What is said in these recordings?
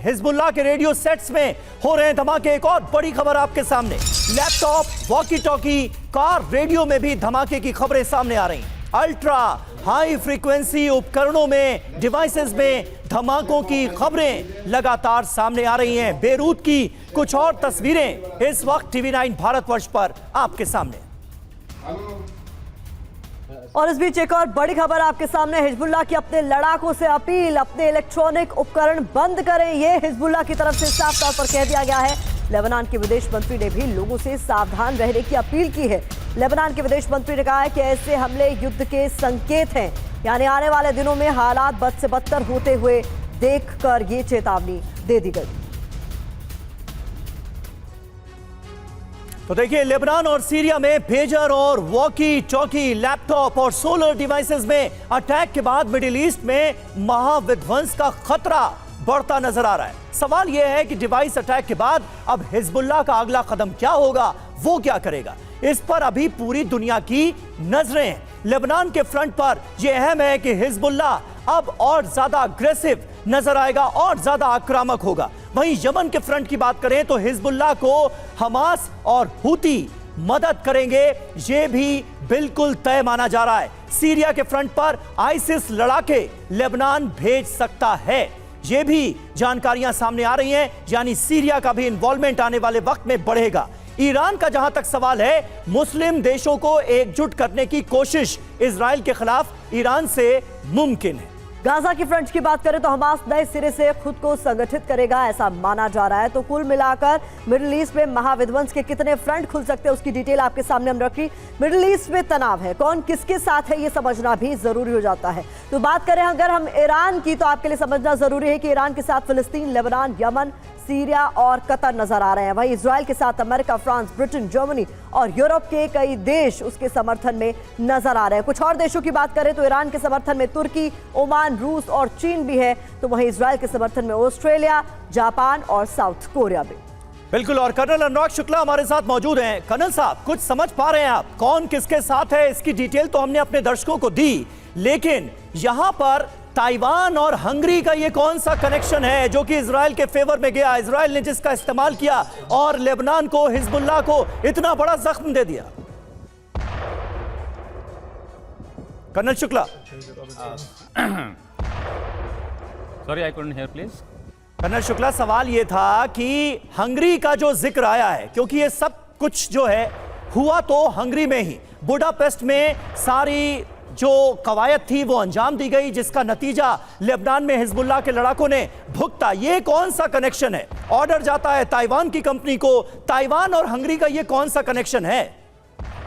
Hezbollah के radio sets में हो रहे हैं धमाके। एक और बड़ी खबर आपके सामने, laptop, walkie talkie, car, radio में भी धमाके की खबरें सामने आ रही हैं। अल्ट्रा हाई फ्रीक्वेंसी उपकरणों में, डिवाइसेस में धमाकों की खबरें लगातार सामने आ रही हैं। बेरूत की कुछ और तस्वीरें इस वक्त टीवी 9 भारतवर्ष पर आपके सामने। और इस बीच एक और बड़ी खबर आपके सामने, हिजबुल्लाह की अपने लड़ाकों से अपील, अपने इलेक्ट्रॉनिक उपकरण बंद करें, ये हिजबुल्लाह की तरफ से साफ तौर पर कह दिया गया है। लेबनान के विदेश मंत्री ने भी लोगों से सावधान रहने की अपील की है। लेबनान के विदेश मंत्री ने कहा है कि ऐसे हमले युद्ध के संकेत हैं, यानी आने वाले दिनों में हालात बद से बदतर होते हुए देखकर ये चेतावनी दे दी गई। तो देखिए, लेबनान और सीरिया में पेजर और वॉकी टॉकी, लैपटॉप और सोलर डिवाइसेस में अटैक के बाद मिडिल ईस्ट में महाविध्वंस का खतरा बढ़ता नजर आ रहा है। सवाल यह है कि डिवाइस अटैक के बाद अब हिजबुल्लाह का अगला कदम क्या होगा, वो क्या करेगा, इस पर अभी पूरी दुनिया की नजरें हैं। लेबनान के फ्रंट पर यह अहम है कि हिजबुल्लाह अब और ज्यादा अग्रेसिव नजर आएगा और ज्यादा आक्रामक होगा। वहीं यमन के फ्रंट की बात करें तो हिजबुल्लाह को हमास और हूती मदद करेंगे, यह भी बिल्कुल तय माना जा रहा है। सीरिया के फ्रंट पर आईसिस लड़ाके लेबनान भेज सकता है, यह भी जानकारियां सामने आ रही हैं, यानी सीरिया का भी इन्वॉल्वमेंट आने वाले वक्त में बढ़ेगा। ईरान का जहां तक सवाल है, मुस्लिम देशों को एकजुट करने की कोशिश इजराइल के खिलाफ ईरान से मुमकिन है। गाजा की फ्रंट की बात करें तो हमास नए सिरे से खुद को संगठित करेगा, ऐसा माना जा रहा है। तो कुल मिलाकर मिडिल ईस्ट में महाविध्वंस के कितने फ्रंट खुल सकते हैं, उसकी डिटेल आपके सामने हम रखी। मिडिल ईस्ट में तनाव है, कौन किसके साथ है ये समझना भी जरूरी हो जाता है। तो बात करें अगर हम ईरान की, तो आपके लिए समझना जरूरी है कि ईरान के साथ फिलिस्तीन, लेबनान, यमन, सीरिया और कतर नजर आ रहे हैं। वहीं इजराइल के साथ अमेरिका, फ्रांस, ब्रिटेन, जर्मनी और यूरोप के कई देश उसके समर्थन में नजर आ रहे हैं। कुछ और देशों की बात करें तो ईरान के समर्थन में तुर्की, ओमान, रूस और चीन भी है। तो वहीं इजराइल के समर्थन में ऑस्ट्रेलिया, जापान और साउथ कोरिया भी। बिल्कुल, और कर्नल अनुराग शुक्ला हमारे साथ मौजूद हैं। कर्नल साहब, कुछ समझ पा रहे हैं आप कौन किसके साथ है? इसकी डिटेल तो हमने अपने दर्शकों को दी, लेकिन यहां पर ताइवान और हंगरी का ये कौन सा कनेक्शन है जो कि इजराइल के फेवर में गया, इजराइल ने जिसका इस्तेमाल किया और लेबनान को, हिजबुल्लाह को इतना बड़ा जख्म दे दिया? Colonel Shukla. Sorry, I couldn't hear, please. Colonel Shukla, सवाल यह था कि हंगरी का जो जिक्र आया है, क्योंकि ये सब कुछ जो है हुआ तो हंगरी में ही, बुडापेस्ट में सारी जो कवायद थी वो अंजाम दी गई, जिसका नतीजा लेबनान में हिजबुल्लाह के लड़ाकों ने भुगता। ये कौन सा कनेक्शन है? ऑर्डर जाता है ताइवान की कंपनी को, ताइवान और हंगरी का ये कौन सा कनेक्शन है?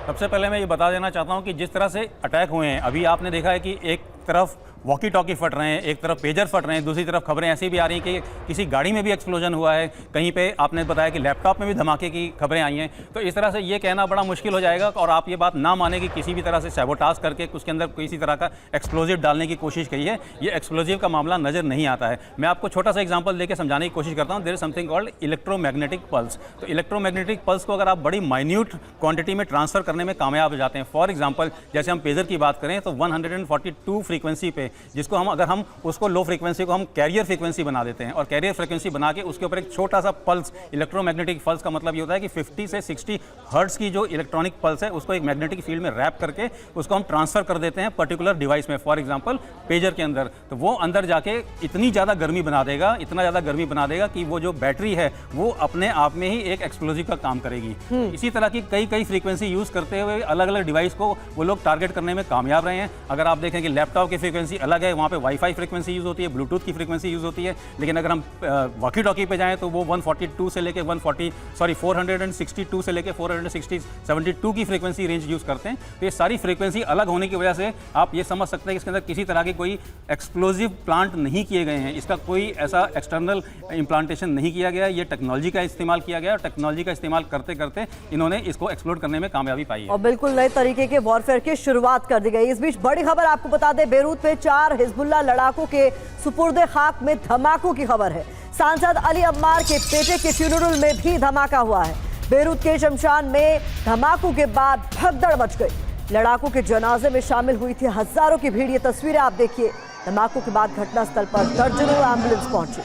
सबसे पहले मैं ये बता देना चाहता हूं कि जिस तरह से अटैक हुए हैं, अभी आपने देखा है कि एक तरफ वॉकी टॉकी फट रहे हैं, एक तरफ पेजर फट रहे हैं, दूसरी तरफ खबरें ऐसी भी आ रही हैं कि किसी गाड़ी में भी एक्सप्लोजन हुआ है, कहीं पे आपने बताया कि लैपटॉप में भी धमाके की खबरें आई हैं। तो इस तरह से ये कहना बड़ा मुश्किल हो जाएगा और आप ये बात ना माने कि किसी भी तरह से सैबोटाज करके उसके अंदर किसी तरह का एक्सप्लोजिव डालने की कोशिश की है। ये एक्सप्लोजिव का मामला नज़र नहीं आता है। मैं आपको छोटा सा एग्जाम्पल देकर समझाने की कोशिश करता हूँ। There is something called electromagnetic pulse. तो इलेक्ट्रोमैग्नेटिक पल्स को अगर आप बड़ी माइन्यूट क्वांटिटी में ट्रांसफर करने में कामयाब हो जाते हैं, फॉर एग्जाम्पल जैसे हम पेजर की बात करें तो 142 फ्रीक्वेंसी पे, जिसको हम अगर हम उसको लो फ्रीक्वेंसी को हम कैरियर फ्रीक्वेंसी बना देते हैं और कैरियर फ्रीक्वेंसी बना के उसके ऊपर एक छोटा सा पल्स, इलेक्ट्रोमैग्नेटिक पल्स का मतलब ये होता है कि 50 से 60 हर्ट्ज की जो इलेक्ट्रॉनिक पल्स है उसको एक मैग्नेटिक फील्ड में रैप करके उसको हम ट्रांसफर कर देते हैं पर्टिकुलर डिवाइस में, फॉर एग्जांपल पेजर के अंदर। तो वो अंदर जाके इतनी ज़्यादा गर्मी बना देगा, इतना ज़्यादा गर्मी बना देगा कि वो जो बैटरी है वो अपने आप में ही एक एक्सप्लोजिव का काम करेगी। इसी तरह की कई फ्रीक्वेंसी यूज़ करते हुए अलग अलग डिवाइस को वो लोग टारगेट करने में कामयाब रहे हैं। अगर आप देखें कि लैपटॉप की फ्रीक्वेंसी अलग है, वहाँ पे वाईफाई फ्रीक्वेंसी यूज़ होती है, ब्लूटूथ की फ्रीक्वेंसी यूज़ होती है, लेकिन अगर हम वॉकी टॉकी पे जाएं तो वो 142 से लेके 462 से लेके 472 की फ्रीक्वेंसी रेंज यूज़ करते हैं। तो ये सारी फ्रीक्वेंसी अलग होने की वजह से आप ये समझ सकते हैं कि इसके अंदर किसी तरह के कोई एक्सप्लोजिव प्लांट नहीं किए गए हैं, इसका कोई ऐसा एक्सटर्नल इम्प्लांटेशन नहीं किया गया। ये टेक्नोलॉजी का इस्तेमाल किया गया और टेक्नोलॉजी का इस्तेमाल करते करते इन्होंने इसको एक्सप्लोर करने में कामयाबी पाई है और बिल्कुल नए तरीके के वॉरफेयर की शुरुआत कर दी गई। इस बीच बड़ी खबर आपको बता दें, बेरूत में 4 हिजबुल्लाह लड़ाकों के सुपुर्दे खाक में धमाकों की खबर है। सांसद अली अम्मार के बेटे के फ्यूनरल में भी धमाका हुआ है। बेरूत के शमशान में धमाकों के बाद भगदड़ मच गई। लड़ाकों के जनाजे में शामिल हुई थी हजारों की भीड़। ये तस्वीरें आप देखिए। धमाकों के बाद घटनास्थल पर दर्जनों एम्बुलेंस पहुंची।